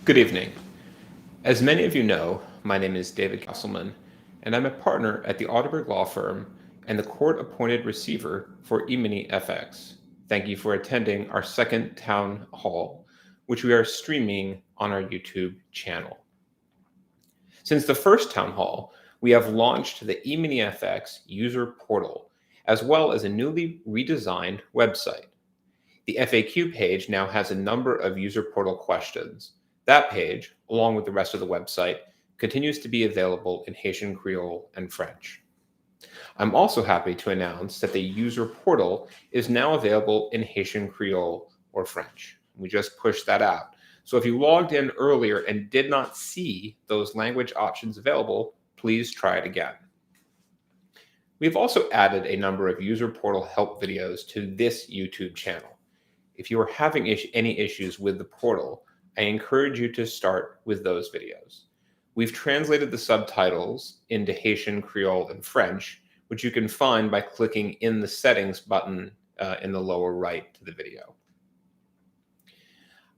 Good evening. As many of you know, my name is David Kesselman, and I'm a partner at the Audiberg Law Firm and the court-appointed receiver for EminiFX. Thank you for attending our second town hall, which we are streaming on our YouTube channel. Since the first town hall, we have launched the EminiFX user portal, as well as a newly redesigned website. The FAQ page now has a number of user portal questions. That page, along with the rest of the website, continues to be available in Haitian Creole and French. I'm also happy to announce that the user portal is now available in Haitian Creole or French. We just pushed that out. So if you logged in earlier and did not see those language options available, please try it again. We've also added a number of user portal help videos to this YouTube channel. If you are having any issues with the portal, I encourage you to start with those videos. We've translated the subtitles into Haitian, Creole, and French, which you can find by clicking in the settings button in the lower right to the video.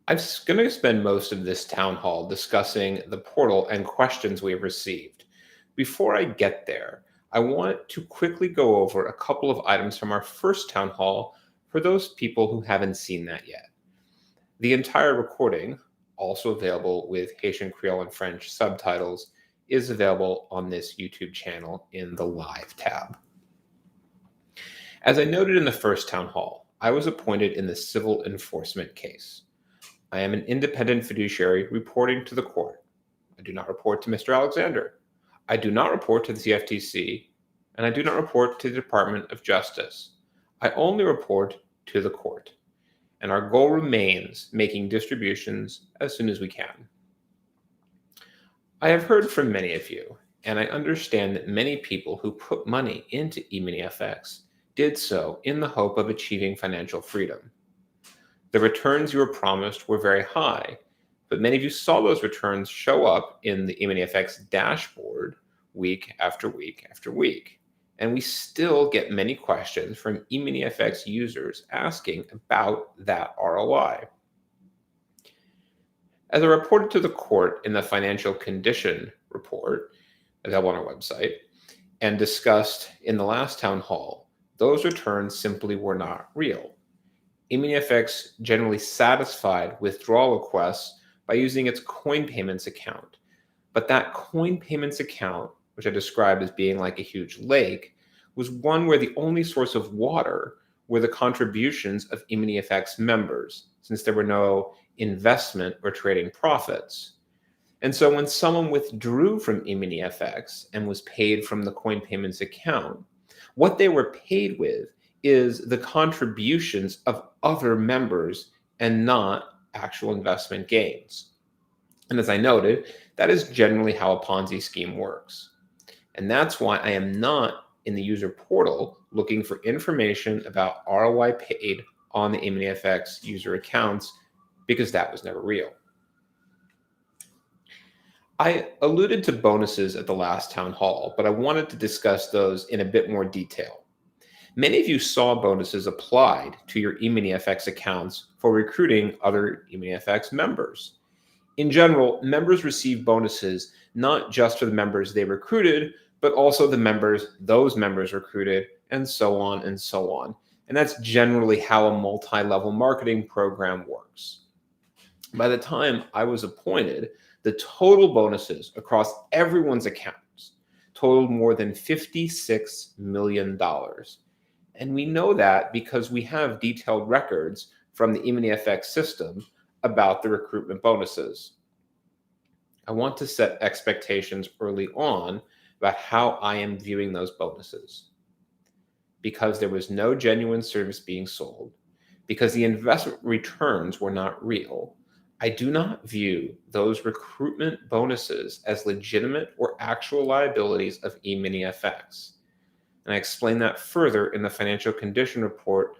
I'm going to spend most of this town hall discussing the portal and questions we have received. Before I get there, I want to quickly go over a couple of items from our first town hall for those people who haven't seen that yet. The entire recording, also available with Haitian, Creole, and French subtitles, is available on this YouTube channel in the Live tab. As I noted in the first town hall, I was appointed in the civil enforcement case. I am an independent fiduciary reporting to the court. I do not report to Mr. Alexander. I do not report to the CFTC, and I do not report to the Department of Justice. I only report to the court, and our goal remains making distributions as soon as we can. I have heard from many of you, and I understand that many people who put money into EminiFX did so in the hope of achieving financial freedom. The returns you were promised were very high, but many of you saw those returns show up in the EminiFX dashboard week after week after week. And we still get many questions from EminiFX users asking about that ROI. As I reported to the court in the financial condition report available on our website and discussed in the last town hall, those returns simply were not real. EminiFX generally satisfied withdrawal requests by using its coin payments account. But that coin payments account, which I described as being like a huge lake, was one where the only source of water were the contributions of EminiFX members, since there were no investment or trading profits. And so when someone withdrew from EminiFX and was paid from the coin payments account, what they were paid with is the contributions of other members and not actual investment gains. And as I noted, that is generally how a Ponzi scheme works. And that's why I am not in the user portal looking for information about ROI paid on the EminiFX user accounts, because that was never real. I alluded to bonuses at the last town hall, but I wanted to discuss those in a bit more detail. Many of you saw bonuses applied to your EminiFX accounts for recruiting other EminiFX members. In general, members receive bonuses not just for the members they recruited, but also the members those members recruited, and so on and so on. And that's generally how a multi-level marketing program works. By the time I was appointed, the total bonuses across everyone's accounts totaled more than $56 million. And we know that because we have detailed records from the EminiFX system about the recruitment bonuses. I want to set expectations early on about how I am viewing those bonuses. Because there was no genuine service being sold, because the investment returns were not real, I do not view those recruitment bonuses as legitimate or actual liabilities of EminiFX. And I explain that further in the financial condition report,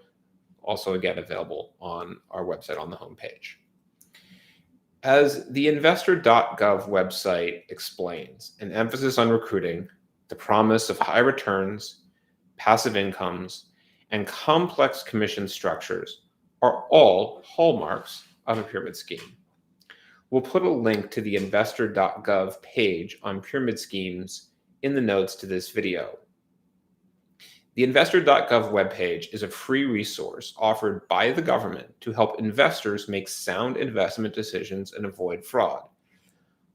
also again available on our website on the homepage. As the investor.gov website explains, an emphasis on recruiting, the promise of high returns, passive incomes, and complex commission structures are all hallmarks of a pyramid scheme. We'll put a link to the investor.gov page on pyramid schemes in the notes to this video. The investor.gov webpage is a free resource offered by the government to help investors make sound investment decisions and avoid fraud.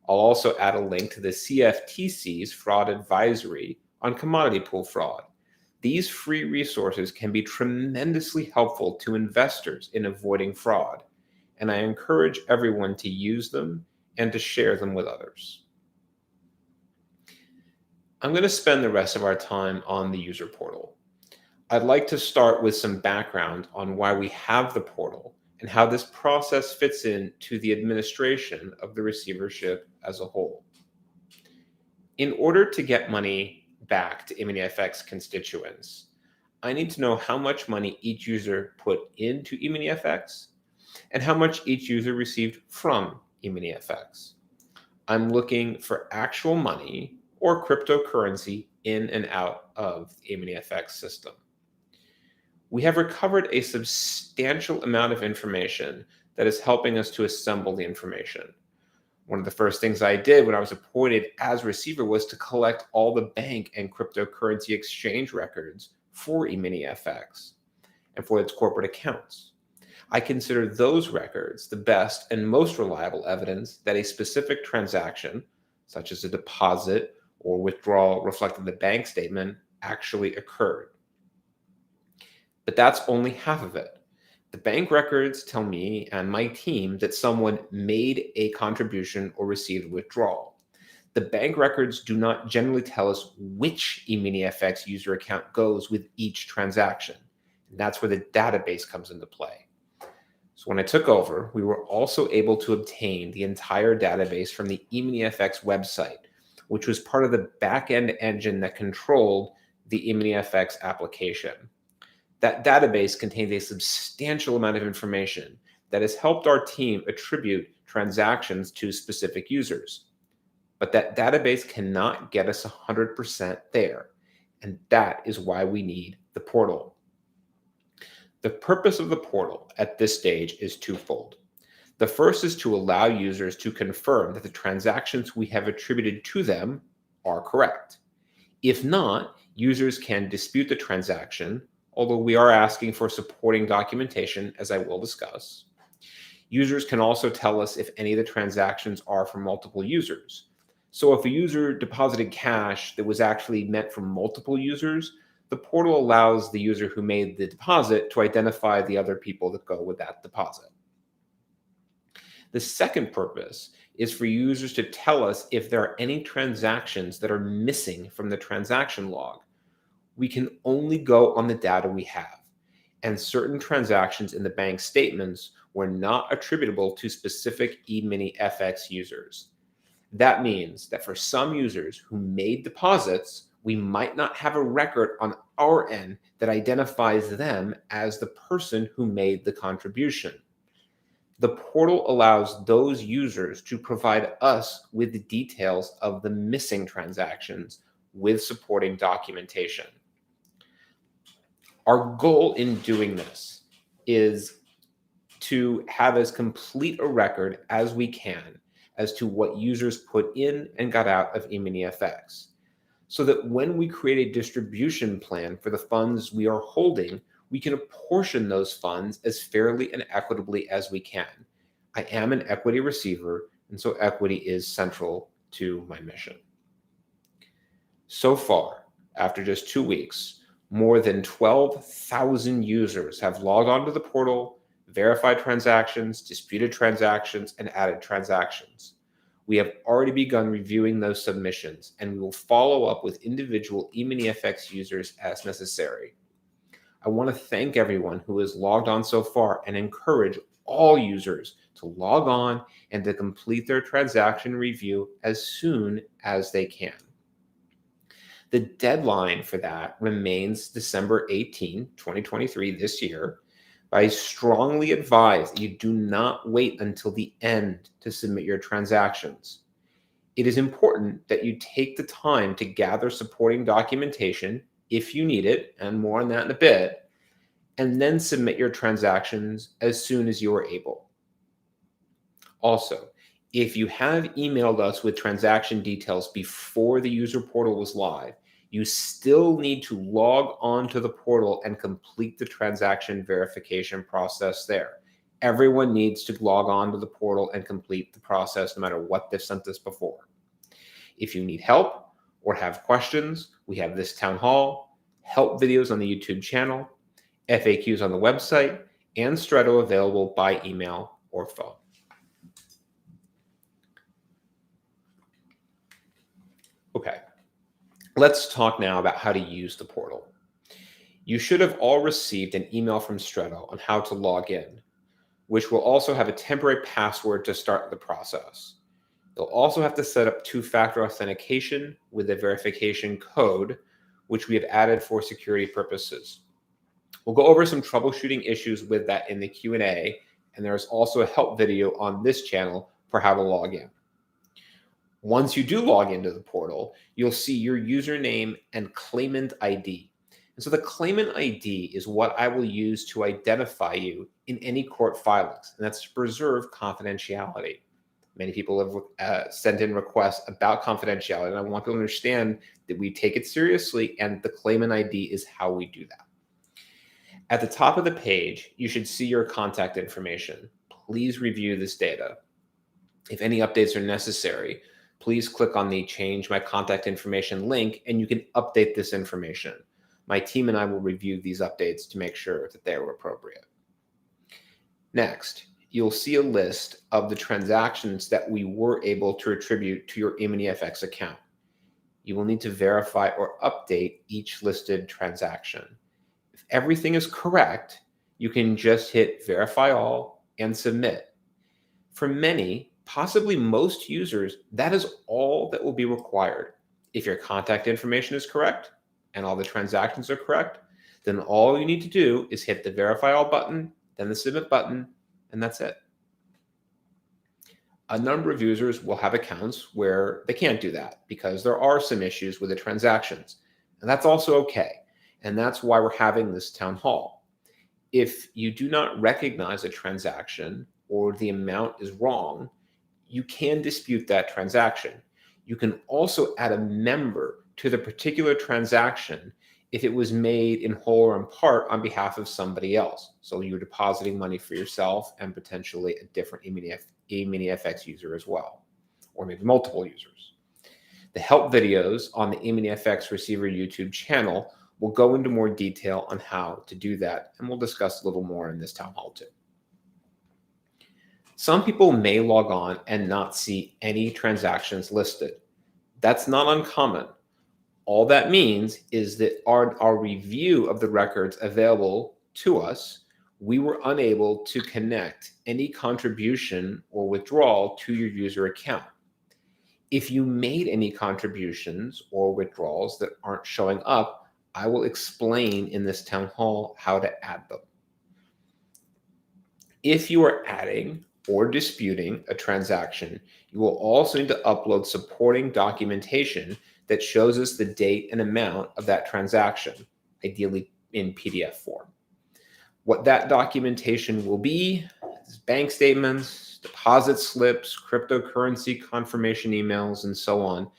I'll also add a link to the CFTC's fraud advisory on commodity pool fraud. These free resources can be tremendously helpful to investors in avoiding fraud, and I encourage everyone to use them and to share them with others. I'm going to spend the rest of our time on the user portal. I'd like to start with some background on why we have the portal and how this process fits into the administration of the receivership as a whole. In order to get money back to EminiFX constituents, I need to know how much money each user put into EminiFX and how much each user received from EminiFX. I'm looking for actual money or cryptocurrency in and out of the EminiFX system. We have recovered a substantial amount of information that is helping us to assemble the information. One of the first things I did when I was appointed as receiver was to collect all the bank and cryptocurrency exchange records for EminiFX and for its corporate accounts. I consider those records the best and most reliable evidence that a specific transaction, such as a deposit or withdrawal reflected in the bank statement, actually occurred. But that's only half of it. The bank records tell me and my team that someone made a contribution or received a withdrawal. The bank records do not generally tell us which EminiFX user account goes with each transaction. And that's where the database comes into play. So when I took over, we were also able to obtain the entire database from the EminiFX website, which was part of the back-end engine that controlled the EminiFX application. That database contains a substantial amount of information that has helped our team attribute transactions to specific users. But that database cannot get us 100% there, and that is why we need the portal. The purpose of the portal at this stage is twofold. The first is to allow users to confirm that the transactions we have attributed to them are correct. If not, users can dispute the transaction, although we are asking for supporting documentation, as I will discuss. Users can also tell us if any of the transactions are from multiple users. So if a user deposited cash that was actually meant for multiple users, the portal allows the user who made the deposit to identify the other people that go with that deposit. The second purpose is for users to tell us if there are any transactions that are missing from the transaction log. We can only go on the data we have, and certain transactions in the bank statements were not attributable to specific EminiFX users. That means that for some users who made deposits, we might not have a record on our end that identifies them as the person who made the contribution. The portal allows those users to provide us with the details of the missing transactions with supporting documentation. Our goal in doing this is to have as complete a record as we can as to what users put in and got out of EminiFX, so that when we create a distribution plan for the funds we are holding, we can apportion those funds as fairly and equitably as we can. I am an equity receiver, and so equity is central to my mission. So far, after just 2 weeks, more than 12,000 users have logged onto the portal, verified transactions, disputed transactions, and added transactions. We have already begun reviewing those submissions, and we will follow up with individual EminiFX users as necessary. I want to thank everyone who has logged on so far and encourage all users to log on and to complete their transaction review as soon as they can. The deadline for that remains December 18, 2023, this year. I strongly advise that you do not wait until the end to submit your transactions. It is important that you take the time to gather supporting documentation if you need it, and more on that in a bit, and then submit your transactions as soon as you are able. Also, If you have emailed us with transaction details before the user portal was live, you still need to log on to the portal and complete the transaction verification process there. Everyone needs to log on to the portal and complete the process no matter what they've sent us before. If you need help or have questions, we have this town hall, help videos on the YouTube channel, FAQs on the website, and Stretto available by email or phone. Okay, let's talk now about how to use the portal. You should have all received an email from Stretto on how to log in, which will also have a temporary password to start the process. You'll also have to set up two-factor authentication with a verification code, which we have added for security purposes. We'll go over some troubleshooting issues with that in the Q&A, and there's also a help video on this channel for how to log in. Once you do log into the portal, you'll see your username and claimant ID. And so the claimant ID is what I will use to identify you in any court filings, and that's to preserve confidentiality. Many people have sent in requests about confidentiality, and I want to understand that we take it seriously, and the claimant ID is how we do that. At the top of the page, you should see your contact information. Please review this data. If any updates are necessary, please click on the Change My Contact Information link, and you can update this information. My team and I will review these updates to make sure that they are appropriate. Next, you'll see a list of the transactions that we were able to attribute to your EminiFX account. You will need to verify or update each listed transaction. If everything is correct, you can just hit Verify All and Submit. For many, possibly most users, that is all that will be required. If your contact information is correct and all the transactions are correct, then all you need to do is hit the Verify All button, then the Submit button, and that's it. A number of users will have accounts where they can't do that because there are some issues with the transactions, and that's also okay. And that's why we're having this town hall. If you do not recognize a transaction or the amount is wrong, you can dispute that transaction. You can also add a member to the particular transaction if it was made in whole or in part on behalf of somebody else. So you're depositing money for yourself and potentially a different EminiFX user as well, or maybe multiple users. The help videos on the EminiFX Receiver YouTube channel will go into more detail on how to do that, and we'll discuss a little more in this town hall too. Some people may log on and not see any transactions listed. That's not uncommon. All that means is that our review of the records available to us, we were unable to connect any contribution or withdrawal to your user account. If you made any contributions or withdrawals that aren't showing up, I will explain in this town hall how to add them. If you are adding or disputing a transaction, you will also need to upload supporting documentation that shows us the date and amount of that transaction, ideally in PDF form. What that documentation will be is bank statements, deposit slips, cryptocurrency confirmation emails, and so on.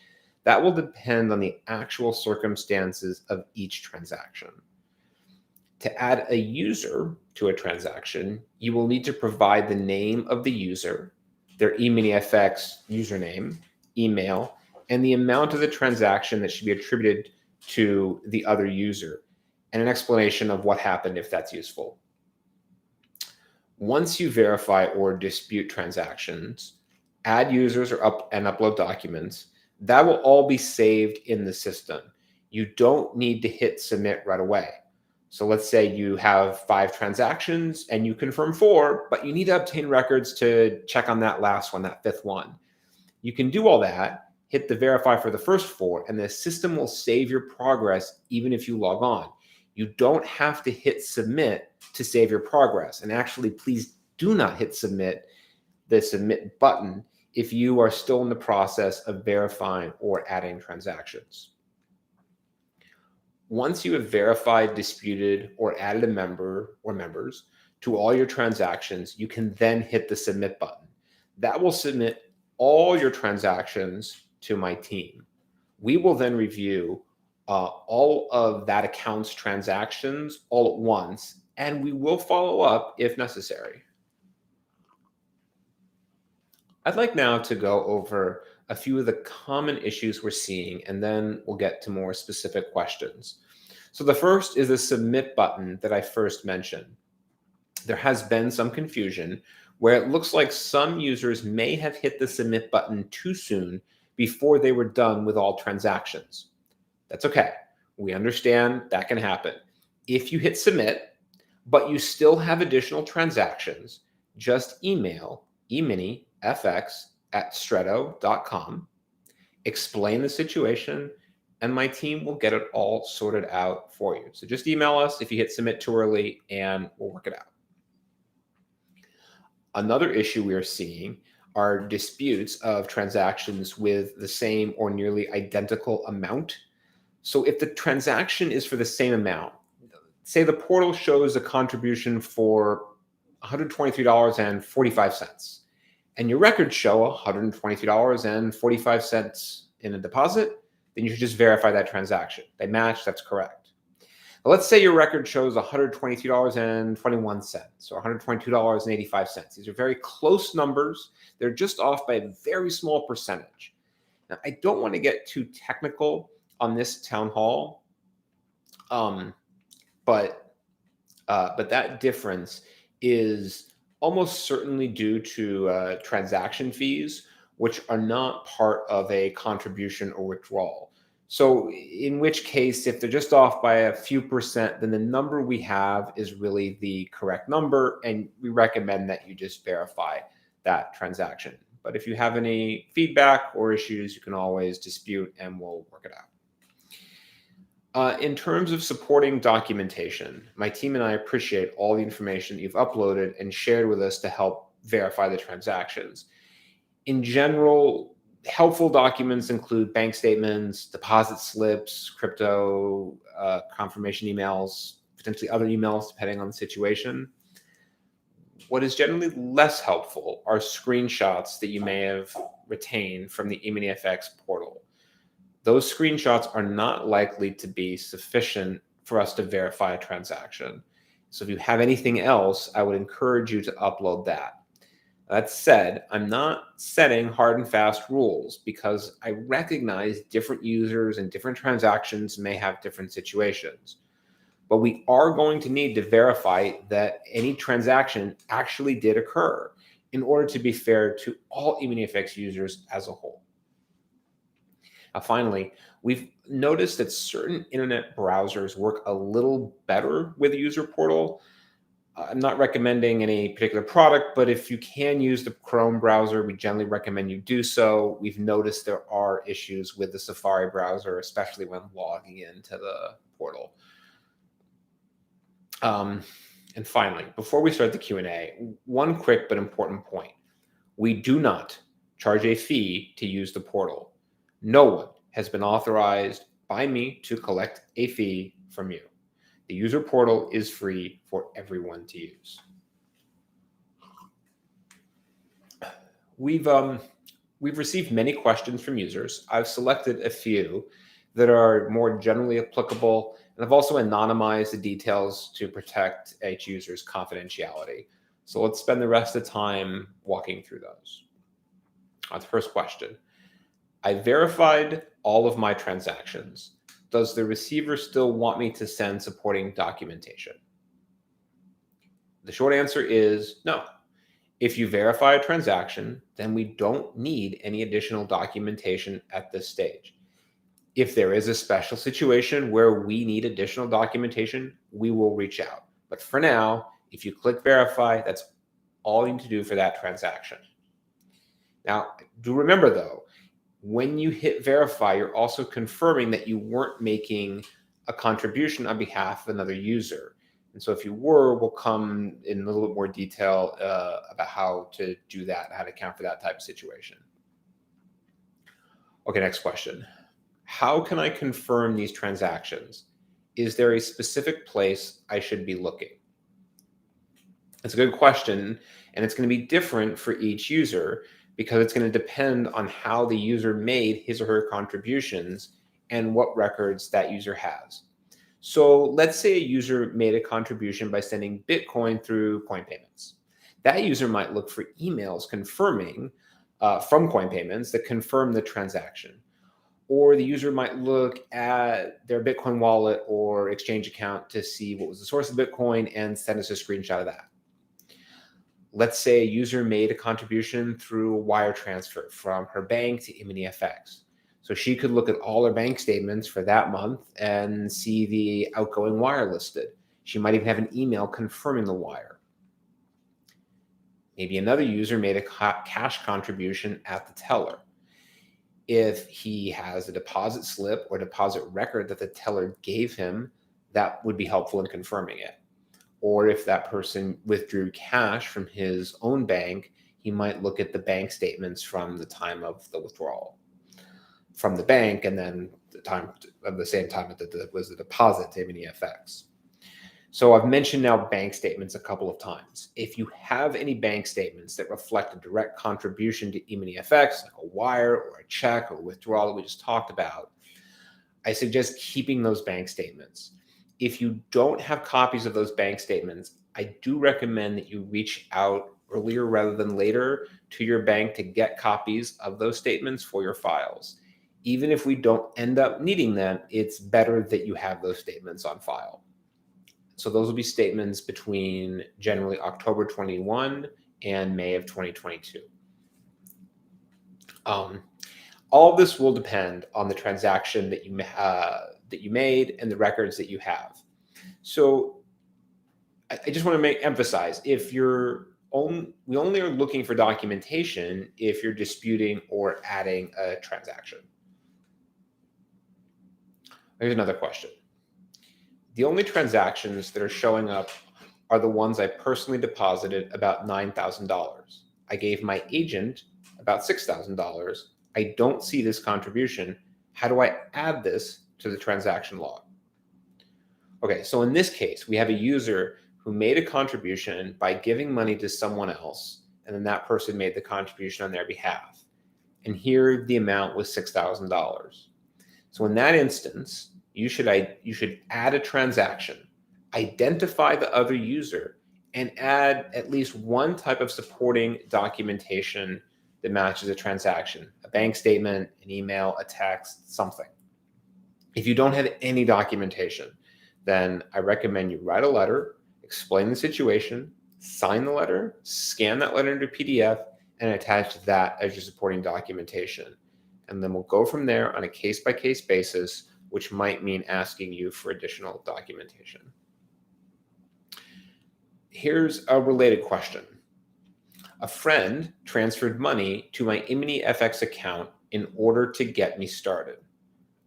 That will depend on the actual circumstances of each transaction. To add a user to a transaction, you will need to provide the name of the user, their EminiFX username, email, and the amount of the transaction that should be attributed to the other user, and an explanation of what happened if that's useful. Once you verify or dispute transactions, add users and upload documents, that will all be saved in the system. You don't need to hit submit right away. So let's say you have 5 transactions and you confirm 4, but you need to obtain records to check on that last one, that 5th one. You can do all that, hit the verify for the first 4, and the system will save your progress even if you log on. You don't have to hit submit to save your progress. And actually, please do not hit the submit button if you are still in the process of verifying or adding transactions. Once you have verified, disputed, or added a member or members to all your transactions, you can then hit the submit button. That will submit all your transactions to my team. We will then review all of that account's transactions all at once, and we will follow up if necessary. I'd like now to go over a few of the common issues we're seeing, and then we'll get to more specific questions. So the first is the submit button that I first mentioned. There has been some confusion where it looks like some users may have hit the submit button too soon before they were done with all transactions. That's okay. We understand that can happen. If you hit submit, but you still have additional transactions, just email EminiFX@stretto.com, explain the situation, and my team will get it all sorted out for you. So just email us if you hit submit too early and we'll work it out. Another issue we are seeing are disputes of transactions with the same or nearly identical amount. So if the transaction is for the same amount, say the portal shows a contribution for $123.45, and your records show $123.45 in a deposit, then you should just verify that transaction. They match, that's correct. Now, let's say your record shows $122.21 or $122.85. These are very close numbers. They're just off by a very small percentage. Now, I don't want to get too technical on this town hall, but that difference is almost certainly due to transaction fees, which are not part of a contribution or withdrawal. So in which case, if they're just off by a few percent, then the number we have is really the correct number, and we recommend that you just verify that transaction. But if you have any feedback or issues, you can always dispute and we'll work it out. In terms of supporting documentation, my team and I appreciate all the information that you've uploaded and shared with us to help verify the transactions. In general, helpful documents include bank statements, deposit slips, crypto confirmation emails, potentially other emails depending on the situation. What is generally less helpful are screenshots that you may have retained from the EminiFX portal. Those screenshots are not likely to be sufficient for us to verify a transaction. So if you have anything else, I would encourage you to upload that. That said, I'm not setting hard and fast rules because I recognize different users and different transactions may have different situations. But we are going to need to verify that any transaction actually did occur in order to be fair to all EminiFX users as a whole. Now, finally, we've noticed that certain internet browsers work a little better with the user portal. I'm not recommending any particular product, but if you can use the Chrome browser, we generally recommend you do so. We've noticed there are issues with the Safari browser, especially when logging into the portal. And finally, before we start the Q&A, one quick but important point. We do not charge a fee to use the portal. No one has been authorized by me to collect a fee from you. The user portal is free for everyone to use. We've received many questions from users. I've selected a few that are more generally applicable, and I've also anonymized the details to protect each user's confidentiality. So let's spend the rest of the time walking through those. The first question. I verified all of my transactions. Does the receiver still want me to send supporting documentation? The short answer is no. If you verify a transaction, then we don't need any additional documentation at this stage. If there is a special situation where we need additional documentation, we will reach out. But for now, if you click verify, that's all you need to do for that transaction. Now, do remember though, when you hit verify, you're also confirming that you weren't making a contribution on behalf of another user. And so if you were, we'll come in a little bit more detail about how to do that, how to account for that type of situation. Okay, next question. How can I confirm these transactions? Is there a specific place I should be looking? It's a good question, and it's going to be different for each user because it's going to depend on how the user made his or her contributions and what records that user has. So let's say a user made a contribution by sending Bitcoin through coin payments. That user might look for emails confirming from coin payments that confirm the transaction. Or the user might look at their Bitcoin wallet or exchange account to see what was the source of Bitcoin and send us a screenshot of that. Let's say a user made a contribution through a wire transfer from her bank to EminiFX. So she could look at all her bank statements for that month and see the outgoing wire listed. She might even have an email confirming the wire. Maybe another user made a cash contribution at the teller. If he has a deposit slip or deposit record that the teller gave him, that would be helpful in confirming it. Or if that person withdrew cash from his own bank, he might look at the bank statements from the time of the withdrawal from the bank, and then the time of the same time that was the deposit to EminiFX. So I've mentioned now bank statements a couple of times. If you have any bank statements that reflect a direct contribution to EminiFX, like a wire or a check or withdrawal that we just talked about, I suggest keeping those bank statements. If you don't have copies of those bank statements, I do recommend that you reach out earlier rather than later to your bank to get copies of those statements for your files. Even if we don't end up needing them, it's better that you have those statements on file. So those will be statements between generally October 21 and May of 2022. All of this will depend on the transaction that you made and the records that you have. So I just want to emphasize, if we only are looking for documentation if you're disputing or adding a transaction. Here's another question. The only transactions that are showing up are the ones I personally deposited about $9,000. I gave my agent about $6,000. I don't see this contribution. How do I add this to the transaction log? Okay, so in this case, we have a user who made a contribution by giving money to someone else, and then that person made the contribution on their behalf. And here the amount was $6,000. So in that instance, you should add a transaction, identify the other user, and add at least one type of supporting documentation that matches a transaction: a bank statement, an email, a text, something. If you don't have any documentation, then I recommend you write a letter, explain the situation, sign the letter, scan that letter into PDF, and attach that as your supporting documentation. And then we'll go from there on a case-by-case basis, which might mean asking you for additional documentation. Here's a related question. A friend transferred money to my EminiFX account in order to get me started.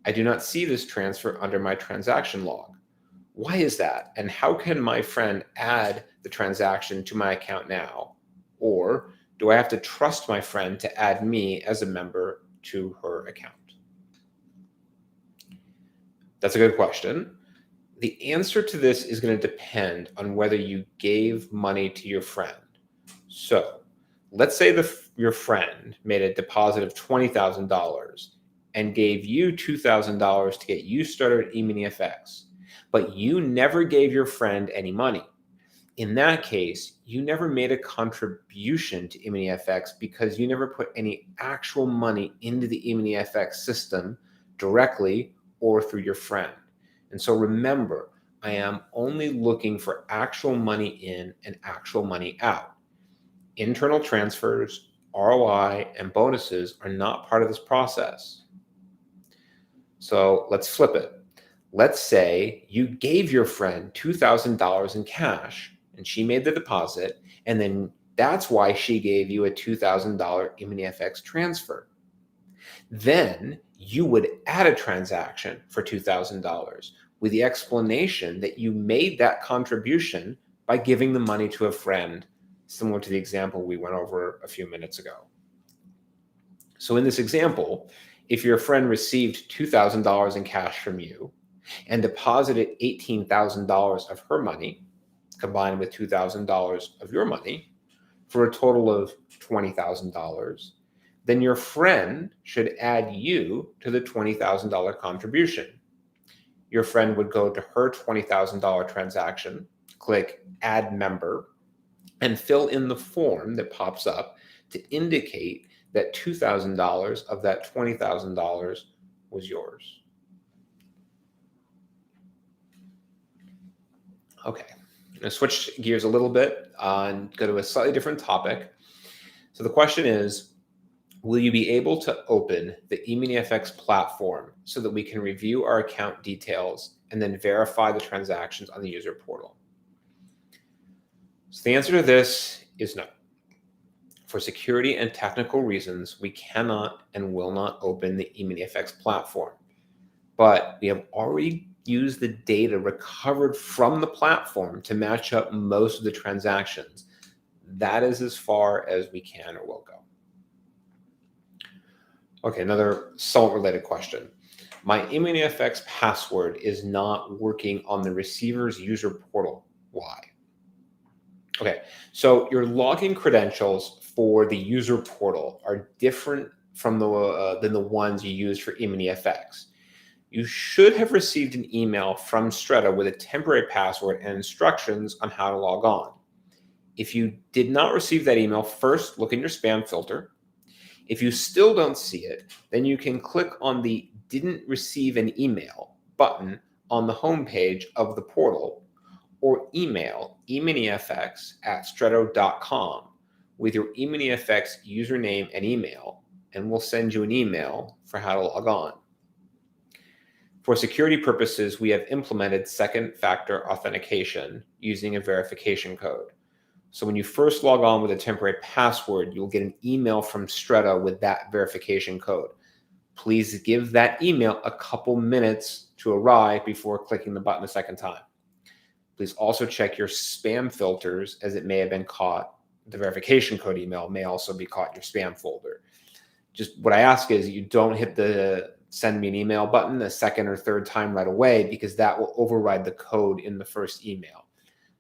I do not see this transfer under my transaction log. Why is that? And how can my friend add the transaction to my account now? Or do I have to trust my friend to add me as a member to her account? That's a good question. The answer to this is going to depend on whether you gave money to your friend. So let's say your friend made a deposit of $20,000 and gave you $2,000 to get you started at EminiFX, but you never gave your friend any money. In that case, you never made a contribution to EminiFX because you never put any actual money into the EminiFX system directly or through your friend. And so remember, I am only looking for actual money in and actual money out. Internal transfers, ROI, and bonuses are not part of this process. So let's flip it. Let's say you gave your friend $2,000 in cash and she made the deposit, and then that's why she gave you a $2,000 EminiFX transfer. Then you would add a transaction for $2,000 with the explanation that you made that contribution by giving the money to a friend, similar to the example we went over a few minutes ago. So in this example, if your friend received $2,000 in cash from you and deposited $18,000 of her money, combined with $2,000 of your money, for a total of $20,000, then your friend should add you to the $20,000 contribution. Your friend would go to her $20,000 transaction, click Add Member, and fill in the form that pops up to indicate that $2,000 of that $20,000 was yours. Okay, I'm going to switch gears a little bit and go to a slightly different topic. So the question is, will you be able to open the EminiFX platform so that we can review our account details and then verify the transactions on the user portal? So the answer to this is no. For security and technical reasons, we cannot and will not open the EminiFX platform. But we have already used the data recovered from the platform to match up most of the transactions. That is as far as we can or will go. Okay, another somewhat related question. My EminiFX password is not working on the receiver's user portal. Why? Okay, so your login credentials for the user portal are different from than the ones you use for EminiFX. You should have received an email from Strata with a temporary password and instructions on how to log on. If you did not receive that email, first look in your spam filter. If you still don't see it, then you can click on the Didn't Receive an Email button on the homepage of the portal, or email eminifx@strato.com with your EminiFX username and email, and we'll send you an email for how to log on. For security purposes, we have implemented second-factor authentication using a verification code. So when you first log on with a temporary password, you'll get an email from Strata with that verification code. Please give that email a couple minutes to arrive before clicking the button a second time. Please also check your spam filters, as it may have been caught. The verification code email may also be caught in your spam folder. Just what I ask is you don't hit the send me an email button a second or third time right away, because that will override the code in the first email.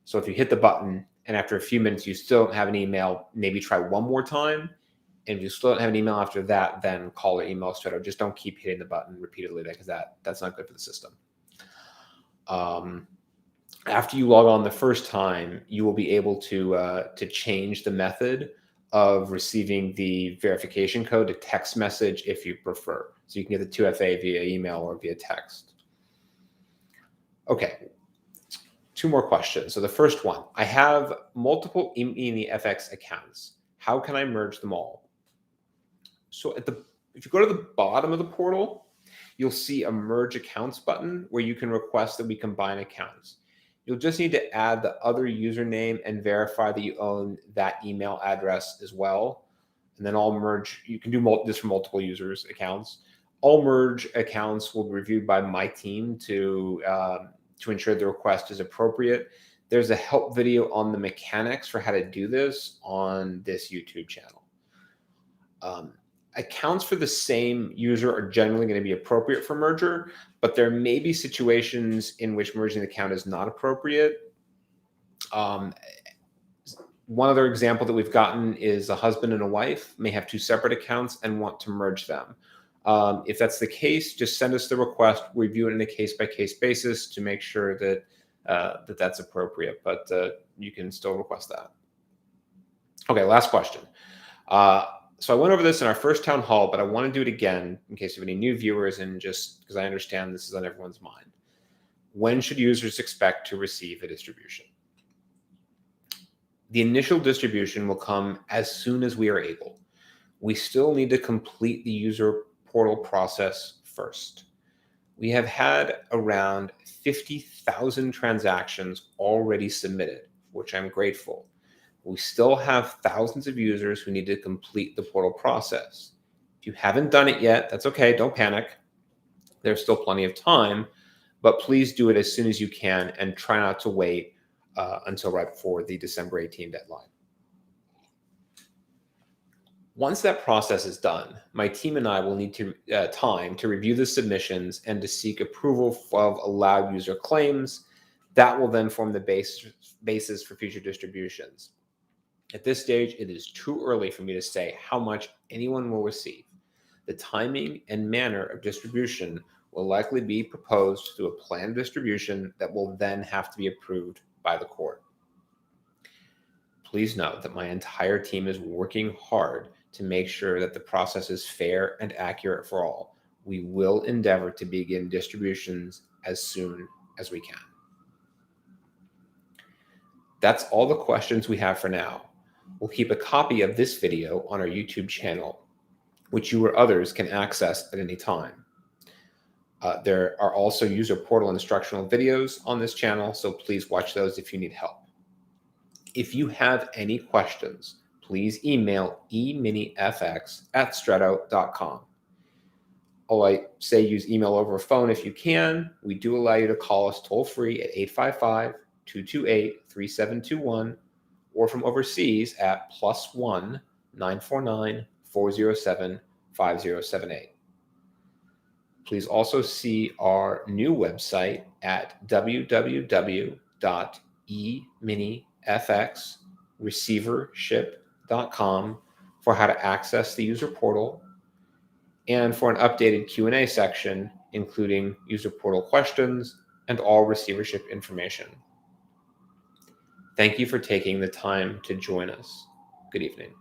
So if you hit the button and after a few minutes you still don't have an email, maybe try one more time. And if you still don't have an email after that, then call or email Strata. Just don't keep hitting the button repeatedly, because that's not good for the system. After you log on the first time, you will be able to change the method of receiving the verification code to text message if you prefer. So you can get the 2FA via email or via text. Okay, 2 more questions. So the first one, I have multiple EminiFX accounts. How can I merge them all? So if you go to the bottom of the portal, you'll see a merge accounts button where you can request that we combine accounts. You'll just need to add the other username and verify that you own that email address as well. And then all merge, you can do this for multiple users' accounts. All merge accounts will be reviewed by my team to ensure the request is appropriate. There's a help video on the mechanics for how to do this on this YouTube channel. Accounts for the same user are generally going to be appropriate for merger, but there may be situations in which merging the account is not appropriate. One other example that we've gotten is a husband and a wife may have 2 separate accounts and want to merge them. If that's the case, just send us the request. We review it on a case-by-case basis to make sure that that's appropriate, but you can still request that. Okay, last question. So I went over this in our first town hall, but I want to do it again in case of any new viewers, and just because I understand this is on everyone's mind. When should users expect to receive a distribution? The initial distribution will come as soon as we are able. We still need to complete the user portal process first. We have had around 50,000 transactions already submitted, which I'm grateful. We still have thousands of users who need to complete the portal process. If you haven't done it yet, that's okay. Don't panic. There's still plenty of time, but please do it as soon as you can and try not to wait until right before the December 18 deadline. Once that process is done, my team and I will need time to review the submissions and to seek approval of allowed user claims. That will then form the basis for future distributions. At this stage, it is too early for me to say how much anyone will receive. The timing and manner of distribution will likely be proposed through a planned distribution that will then have to be approved by the court. Please note that my entire team is working hard to make sure that the process is fair and accurate for all. We will endeavor to begin distributions as soon as we can. That's all the questions we have for now. We'll keep a copy of this video on our YouTube channel, which you or others can access at any time. There are also user portal instructional videos on this channel, so please watch those if you need help. If you have any questions, please email eminifx@strato.com. I say use email over phone if you can. We do allow you to call us toll-free at 855-228-3721 or from overseas at +1 949 407 5078. Please also see our new website at www.EminiFXReceivership.com for how to access the user portal and for an updated Q&A section, including user portal questions and all receivership information. Thank you for taking the time to join us. Good evening.